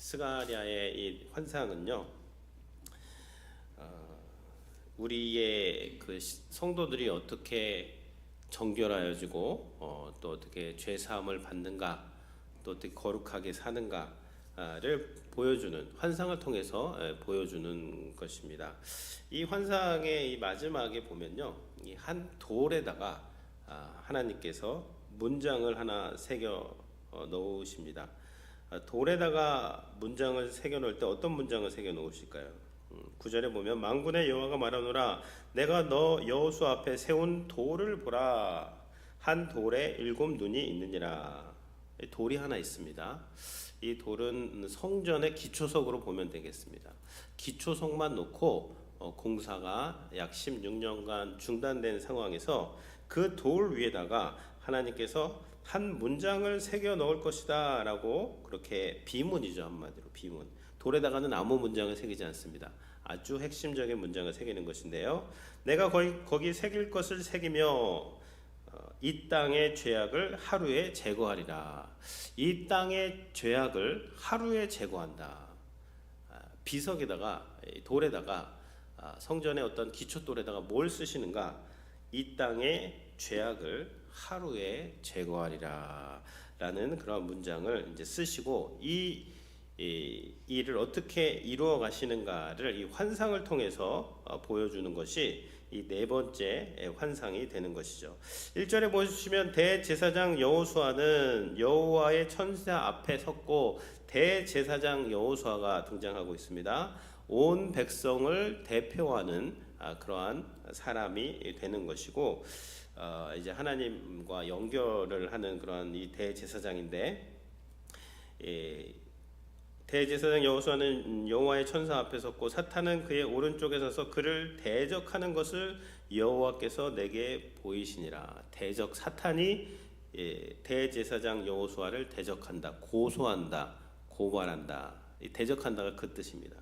스가랴의 이 환상은요, 우리의 그 성도들이 어떻게 정결하여지고 또 어떻게 죄 사함을 받는가, 또 어떻게 거룩하게 사는가를 보여주는 환상을 통해서 보여주는 것입니다. 이 환상의 이 마지막에 보면요, 이 한 돌에다가 하나님께서 문장을 하나 새겨 놓으십니다. 돌에다가 문장을 새겨 놓을 때 어떤 문장을 새겨 놓으실까요? 9절에 보면 만군의 여호와가 말하노라 내가 너 여호수 앞에 세운 돌을 보라 한 돌에 7 눈이 있느니라. 돌이 하나 있습니다. 이 돌은 성전의 기초석으로 보면 되겠습니다. 기초석만 놓고 공사가 약 16년간 중단된 상황에서 그 돌 위에다가 하나님께서 한 문장을 새겨 넣을 것이다 라고, 그렇게 비문이죠. 한마디로 비문. 돌에다가는 아무 문장을 새기지 않습니다. 아주 핵심적인 문장을 새기는 것인데요, 내가 거기 새길 것을 새기며 이 땅의 죄악을 하루에 제거하리라. 이 땅의 죄악을 하루에 제거한다. 비석에다가, 돌에다가, 성전의 어떤 기초돌에다가 뭘 쓰시는가? 이 땅의 죄악을 하루에 제거하리라 라는 그런 문장을 이제 쓰시고, 이 일을 어떻게 이루어 가시는가를 이 환상을 통해서 보여주는 것이 이 네 번째 환상이 되는 것이죠. 1절에 보시면 대제사장 여호수아는 여호와의 천사 앞에 섰고, 대제사장 여호수아가 등장하고 있습니다. 온 백성을 대표하는 그러한 사람이 되는 것이고, 이제 하나님과 연결을 하는 그런 이 대제사장인데, 대제사장 여호수아는 여호와의 천사 앞에 섰고 사탄은 그의 오른쪽에 서서 그를 대적하는 것을 여호와께서 내게 보이시니라. 대적, 사탄이 대제사장 여호수아를 대적한다, 고소한다, 고발한다. 이 대적한다가 그 뜻입니다.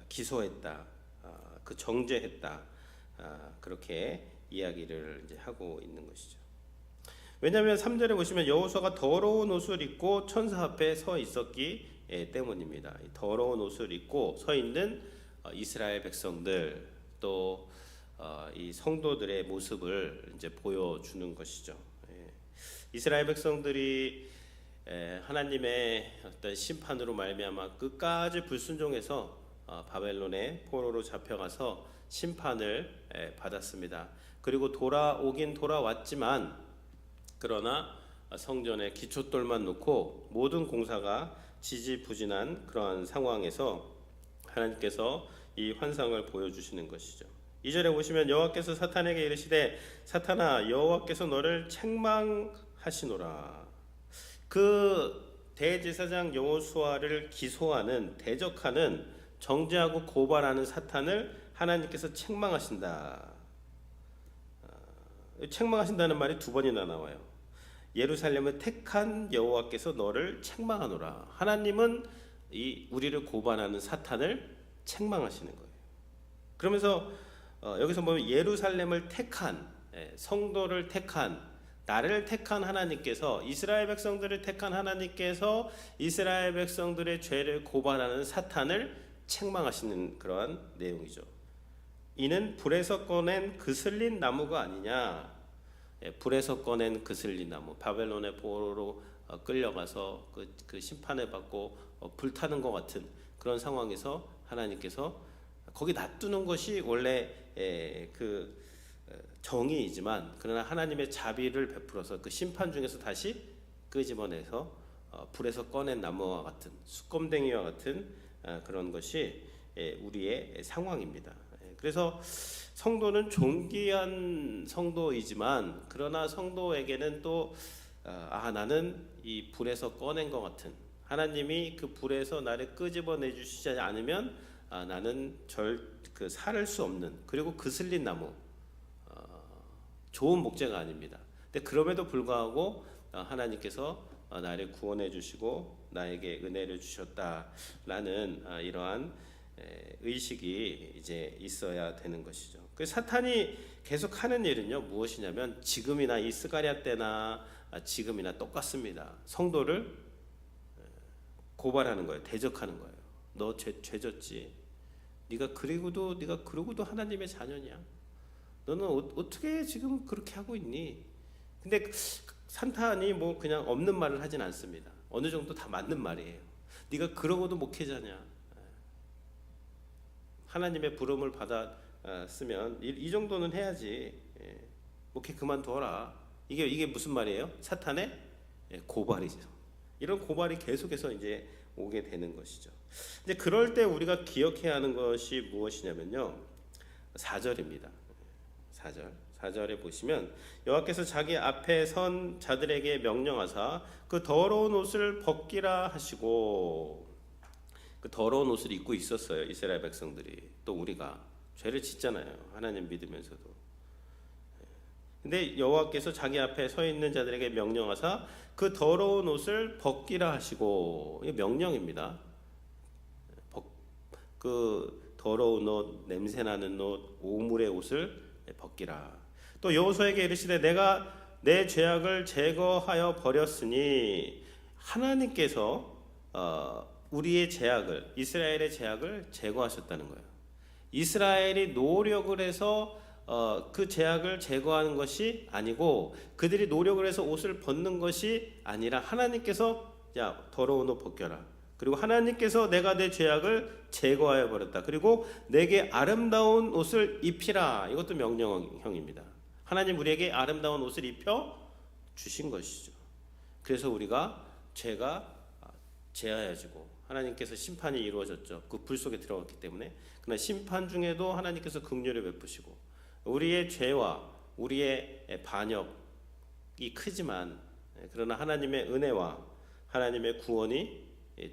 기소했다, 그 정죄했다, 그렇게 이야기를 이제 하고 있는 것이죠. 왜냐하면 3절에 보시면 여호수아가 더러운 옷을 입고 천사 앞에 서 있었기 때문입니다. 더러운 옷을 입고 서 있는 이스라엘 백성들, 또 이 성도들의 모습을 이제 보여주는 것이죠. 이스라엘 백성들이 하나님의 어떤 심판으로 말미암아 끝까지 불순종해서 바벨론의 포로로 잡혀가서 심판을 받았습니다. 그리고 돌아오긴 돌아왔지만, 그러나 성전의 기초돌만 놓고 모든 공사가 지지부진한 그러한 상황에서 하나님께서 이 환상을 보여주시는 것이죠. 2절에 보시면 여호와께서 사탄에게 이르시되 사탄아 여호와께서 너를 책망하시노라. 그 대제사장 여호수아를 기소하는, 대적하는, 정죄하고 고발하는 사탄을 하나님께서 책망하신다. 책망하신다는 말이 2번이나 나와요. 예루살렘을 택한 여호와께서 너를 책망하노라. 하나님은 이 우리를 고발하는 사탄을 책망하시는 거예요. 그러면서 여기서 보면 예루살렘을 택한, 성도를 택한, 나를 택한 하나님께서, 이스라엘 백성들을 택한 하나님께서 이스라엘 백성들의 죄를 고발하는 사탄을 책망하시는 그러한 내용이죠. 이는 불에서 꺼낸 그슬린 나무가 아니냐. 불에서 꺼낸 그슬린 나무, 바벨론의 포로로 끌려가서 그 심판을 받고 불타는 것 같은 그런 상황에서 하나님께서 거기 놔두는 것이 원래 그 정의이지만, 그러나 하나님의 자비를 베풀어서 그 심판 중에서 다시 끄집어내서 불에서 꺼낸 나무와 같은, 수검댕이와 같은 그런 것이 우리의 상황입니다. 그래서 성도는 존귀한 성도이지만, 그러나 성도에게는 또 나는 이 불에서 꺼낸 것 같은, 하나님이 그 불에서 나를 끄집어내 주시지 않으면 나는 살을 수 없는, 그리고 그슬린 나무, 좋은 목재가 아닙니다. 근데 그럼에도 불구하고 하나님께서 나를 구원해 주시고 나에게 은혜를 주셨다라는 이러한 의식이 이제 있어야 되는 것이죠. 그 사탄이 계속 하는 일은요, 무엇이냐면 지금이나 이 스가랴 때나 지금이나 똑같습니다. 성도를 고발하는 거예요. 대적하는 거예요. 너 죄졌지. 네가 그러고도 하나님의 자녀냐? 너는 어떻게 지금 그렇게 하고 있니? 근데 산탄이 뭐 그냥 없는 말을 하진 않습니다. 어느 정도 다 맞는 말이에요. 네가 그러고도 목회자냐? 하나님의 부름을 받았으면 이 정도는 해야지. 목회 그만둬라. 이게 무슨 말이에요? 사탄의 고발이죠. 이런 고발이 계속해서 이제 오게 되는 것이죠. 이제 그럴 때 우리가 기억해야 하는 것이 무엇이냐면요. 4절입니다. 4절에 보시면 여호와께서 자기 앞에 선 자들에게 명령하사 그 더러운 옷을 벗기라 하시고, 그 더러운 옷을 입고 있었어요. 이스라엘 백성들이. 또 우리가 죄를 짓잖아요. 하나님 믿으면서도. 근데 여호와께서 자기 앞에 서 있는 자들에게 명령하사 그 더러운 옷을 벗기라 하시고, 이게 명령입니다. 그 더러운 옷, 냄새나는 옷, 오물의 옷을 벗기라. 또 여호수아에게 이르시되 내가 내 죄악을 제거하여 버렸으니, 하나님께서 우리의 죄악을, 이스라엘의 죄악을 제거하셨다는 거예요. 이스라엘이 노력을 해서 그 죄악을 제거하는 것이 아니고, 그들이 노력을 해서 옷을 벗는 것이 아니라 하나님께서 야 더러운 옷 벗겨라. 그리고 하나님께서 내가 내 죄악을 제거하여 버렸다. 그리고 내게 아름다운 옷을 입히라. 이것도 명령형입니다. 하나님 우리에게 아름다운 옷을 입혀 주신 것이죠. 그래서 우리가 죄가 제하여지고 하나님께서 심판이 이루어졌죠. 그 불 속에 들어갔기 때문에. 그러나 심판 중에도 하나님께서 긍휼을 베푸시고, 우리의 죄와 우리의 반역이 크지만 그러나 하나님의 은혜와 하나님의 구원이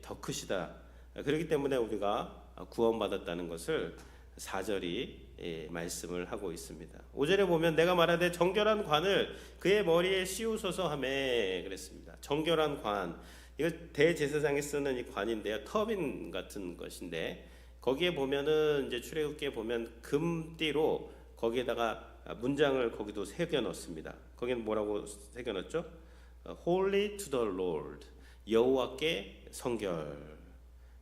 더 크시다. 그렇기 때문에 우리가 구원받았다는 것을 4절이 말씀을 하고 있습니다. 5절에 보면 내가 말하되 정결한 관을 그의 머리에 씌우소서 하며 그랬습니다. 정결한 관, 이거 대제사장이 쓰는 이 관인데요. 터빈 같은 것인데, 거기에 보면은 이제 출애굽기에 보면 금띠로 거기에다가 문장을 거기도 새겨 넣습니다. 거기는 뭐라고 새겨 넣었죠? Holy to the Lord. 여호와께 성결,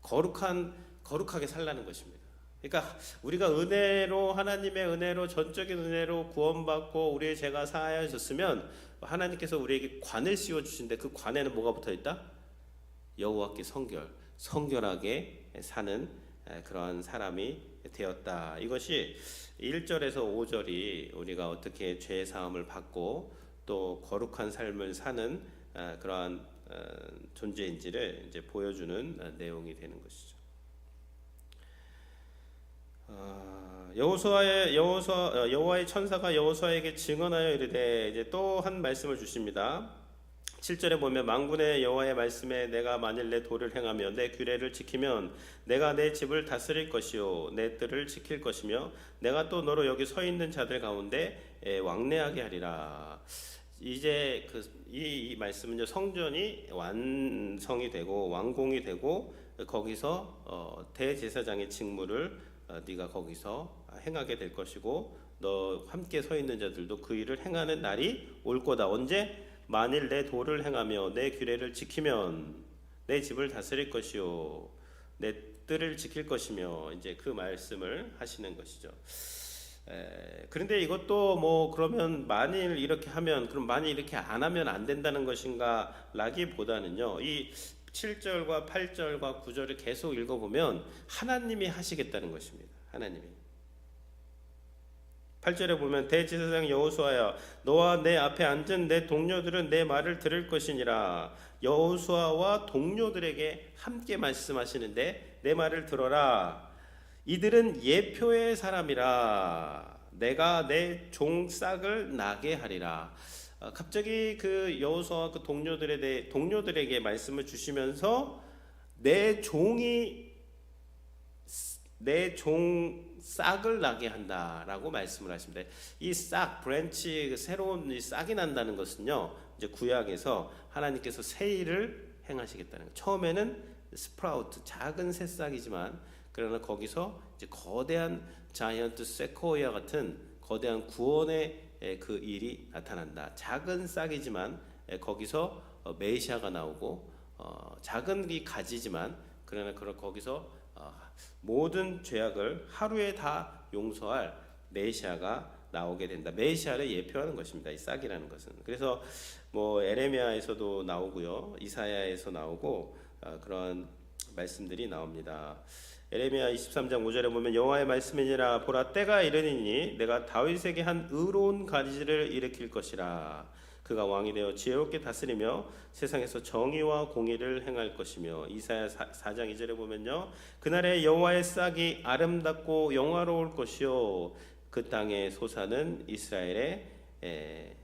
거룩하게 살라는 것입니다. 그러니까 우리가 은혜로, 하나님의 은혜로, 전적인 은혜로 구원받고 우리의 죄가 사하여졌으면 하나님께서 우리에게 관을 씌워 주신데, 그 관에는 뭐가 붙어 있다? 여호와께 성결하게 사는 그러한 사람이 되었다. 이것이 1절에서 5절이 우리가 어떻게 죄 사함을 받고 또 거룩한 삶을 사는 그러한 존재인지를 이제 보여주는 내용이 되는 것이죠. 여호와의 천사가 여호수아에게 증언하여 이르되, 이제 또 한 말씀을 주십니다. 7절에 보면 만군의 여호와의 말씀에 내가 만일 내 도를 행하며 내 규례를 지키면 내가 내 집을 다스릴 것이요 내 뜰을 지킬 것이며 내가 또 너로 여기 서 있는 자들 가운데 왕래하게 하리라. 이제 이 말씀은요, 성전이 완성이 되고 완공이 되고 거기서 대제사장의 직무를 네가 거기서 행하게 될 것이고, 너 함께 서 있는 자들도 그 일을 행하는 날이 올 거다. 언제? 만일 내 도를 행하며 내 규례를 지키면 내 집을 다스릴 것이요 내 뜰을 지킬 것이며, 이제 그 말씀을 하시는 것이죠. 그런데 이것도 뭐 그러면 만일 이렇게 하면, 그럼 만일 이렇게 안 하면 안 된다는 것인가 라기보다는요, 이 7절과 8절과 9절을 계속 읽어보면 하나님이 하시겠다는 것입니다. 하나님이. 8절에 보면 대제사장 여호수아야 너와 내 앞에 앉은 내 동료들은 내 말을 들을 것이니라. 여호수아와 동료들에게 함께 말씀하시는데 내 말을 들어라. 이들은 예표의 사람이라. 내가 내 종 싹을 나게 하리라. 갑자기 그 여호수아와 그 동료들에게 말씀을 주시면서 내 종 싹을 나게 한다라고 말씀을 하십니다. 이 싹, 브랜치, 새로운 이 싹이 난다는 것은요, 이제 구약에서 하나님께서 새 일을 행하시겠다는 거예요. 처음에는 스프라우트, 작은 새싹이지만 그러나 거기서 이제 거대한 자이언트 세코이아 같은 거대한 구원의 그 일이 나타난다. 작은 싹이지만 거기서 메시아가 나오고 작은 이 가지지만 그러나 거기서 모든 죄악을 하루에 다 용서할 메시아가 나오게 된다. 메시아를 예표하는 것입니다. 이 싹이라는 것은. 그래서 뭐 에레미야에서도 나오고요, 이사야에서 나오고 그런 말씀들이 나옵니다. 에레미야 23장 5절에 보면 여호와의 말씀이니라 보라 때가 이르니니 내가 다윗에게 한 의로운 가지를 일으킬 것이라 그가 왕이 되어 지혜롭게 다스리며 세상에서 정의와 공의를 행할 것이며 이사야 4장 2절에 보면요 그날에 여호와의 싹이 아름답고 영화로울 것이요 그 땅의 소사는 이스라엘의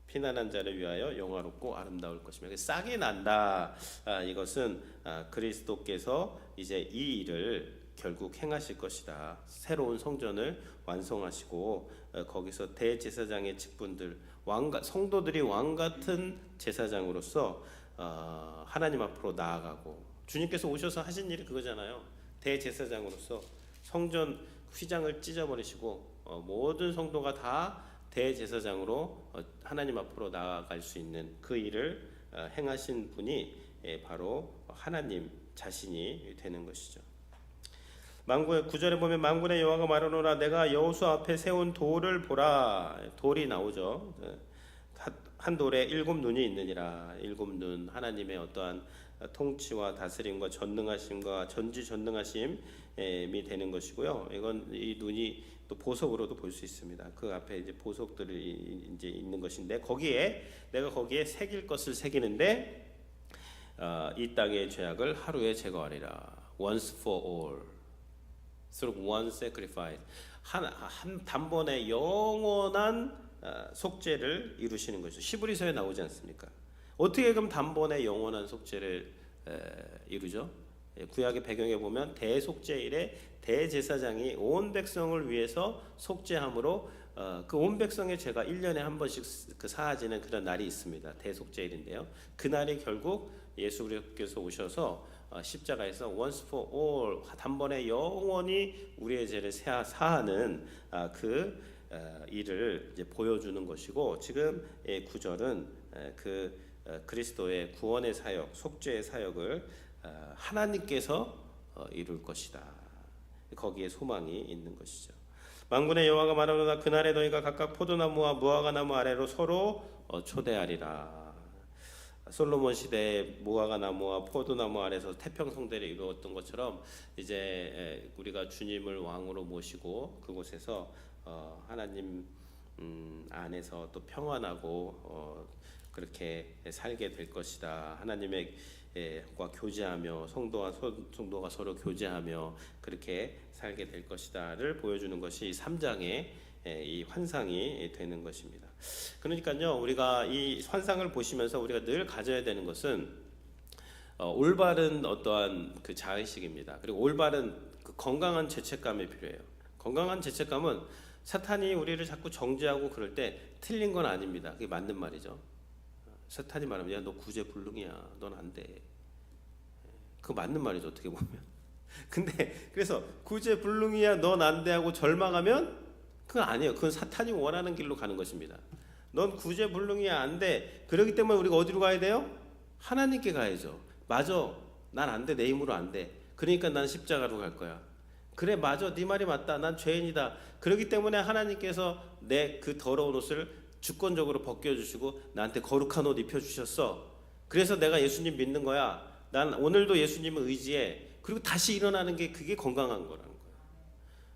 피난한 자를 위하여 영화롭고 아름다울 것이며 싹이 난다. 이것은 그리스도께서 이제 이 일을 결국 행하실 것이다. 새로운 성전을 완성하시고 거기서 대제사장의 직분들 성도들이 왕 같은 제사장으로서 하나님 앞으로 나아가고 주님께서 오셔서 하신 일이 그거잖아요. 대제사장으로서 성전 휘장을 찢어버리시고 모든 성도가 다 대제사장으로 하나님 앞으로 나아갈 수 있는 그 일을 행하신 분이 바로 하나님 자신이 되는 것이죠. 만군의 9절에 보면 만군의 여호와가 말하노라 내가 여호수 앞에 세운 돌을 보라. 돌이 나오죠. 한 돌에 7눈이 있느니라. 7눈 하나님의 어떠한 통치와 다스림과 전능하심과 전지전능하심이 되는 것이고요. 이건 이 눈이 또 보석으로도 볼 수 있습니다. 그 앞에 이제 보석들이 이제 있는 것인데 내가 거기에 새길 것을 새기는데 이 땅의 죄악을 하루에 제거하리라. Once for all, through one sacrifice. 한 단번에 영원한 속죄를 이루시는 것이죠. 히브리서에 나오지 않습니까? 어떻게 그럼 단번에 영원한 속죄를 이루죠? 구약의 배경에 보면 대속죄일에 대제사장이 온 백성을 위해서 속죄함으로 그 온 백성의 죄가 1년에 한 번씩 그 사하지는 그런 날이 있습니다. 대속죄일인데요. 그 날이 결국 예수 그리스도께서 오셔서 십자가에서 once for all 단번에 영원히 우리의 죄를 사하는 그 일을 이제 보여주는 것이고 지금 9절은 그 그리스도의 구원의 사역, 속죄의 사역을 하나님께서 이룰 것이다. 거기에 소망이 있는 것이죠. 만군의 여호와가 말하노라 그날에 너희가 각각 포도나무와 무화과나무 아래로 서로 초대하리라. 솔로몬 시대에 무화과나무와 포도나무 아래서 태평성대를 이루었던 것처럼 이제 우리가 주님을 왕으로 모시고 그곳에서 하나님 안에서 또 평안하고 그렇게 살게 될 것이다. 하나님의 과 교제하며 성도가 서로 교제하며 그렇게 살게 될 것이다를 보여주는 것이 3장의 이 환상이 되는 것입니다. 그러니까요, 우리가 이 환상을 보시면서 우리가 늘 가져야 되는 것은 올바른 어떠한 그 자의식입니다. 그리고 올바른 그 건강한 죄책감이 필요해요. 건강한 죄책감은 사탄이 우리를 자꾸 정죄하고 그럴 때 틀린 건 아닙니다. 그게 맞는 말이죠. 사탄이 말하면 야, 너 구제불능이야. 넌 안 돼. 그거 맞는 말이죠. 어떻게 보면. 근데 그래서 구제불능이야. 넌 안 돼 하고 절망하면 그건 아니에요. 그건 사탄이 원하는 길로 가는 것입니다. 넌 구제불능이야. 안 돼. 그렇기 때문에 우리가 어디로 가야 돼요? 하나님께 가야죠. 맞아. 난 안 돼. 내 힘으로 안 돼. 그러니까 난 십자가로 갈 거야. 그래 맞아. 네 말이 맞다. 난 죄인이다. 그렇기 때문에 하나님께서 내 그 더러운 옷을 주권적으로 벗겨주시고 나한테 거룩한 옷 입혀주셨어. 그래서 내가 예수님 믿는 거야. 난 오늘도 예수님을 의지해. 그리고 다시 일어나는 게 그게 건강한 거라는 거예요.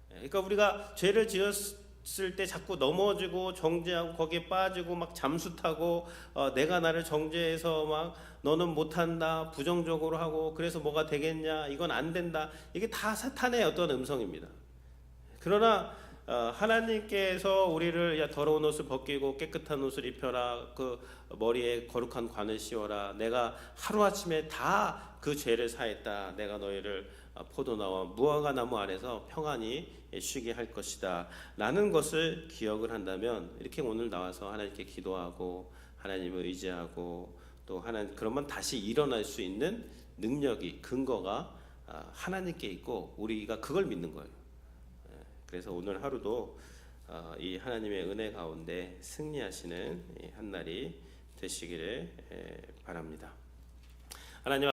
그러니까 우리가 죄를 지었을 때 자꾸 넘어지고 정죄하고 거기에 빠지고 막 잠수 타고 내가 나를 정죄해서 막 너는 못한다 부정적으로 하고 그래서 뭐가 되겠냐 이건 안 된다 이게 다 사탄의 어떤 음성입니다. 그러나 하나님께서 우리를 야 더러운 옷을 벗기고 깨끗한 옷을 입혀라 그 머리에 거룩한 관을 씌워라 내가 하루아침에 다 그 죄를 사했다 내가 너희를 포도나무와 무화과나무 아래서 평안히 쉬게 할 것이다 라는 것을 기억을 한다면 이렇게 오늘 나와서 하나님께 기도하고 하나님을 의지하고 또 하나님 그러면 다시 일어날 수 있는 능력이 근거가 하나님께 있고 우리가 그걸 믿는 거예요. 그래서 오늘 하루도 이 하나님의 은혜 가운데 승리하시는 한 날이 되시기를 바랍니다. 하나님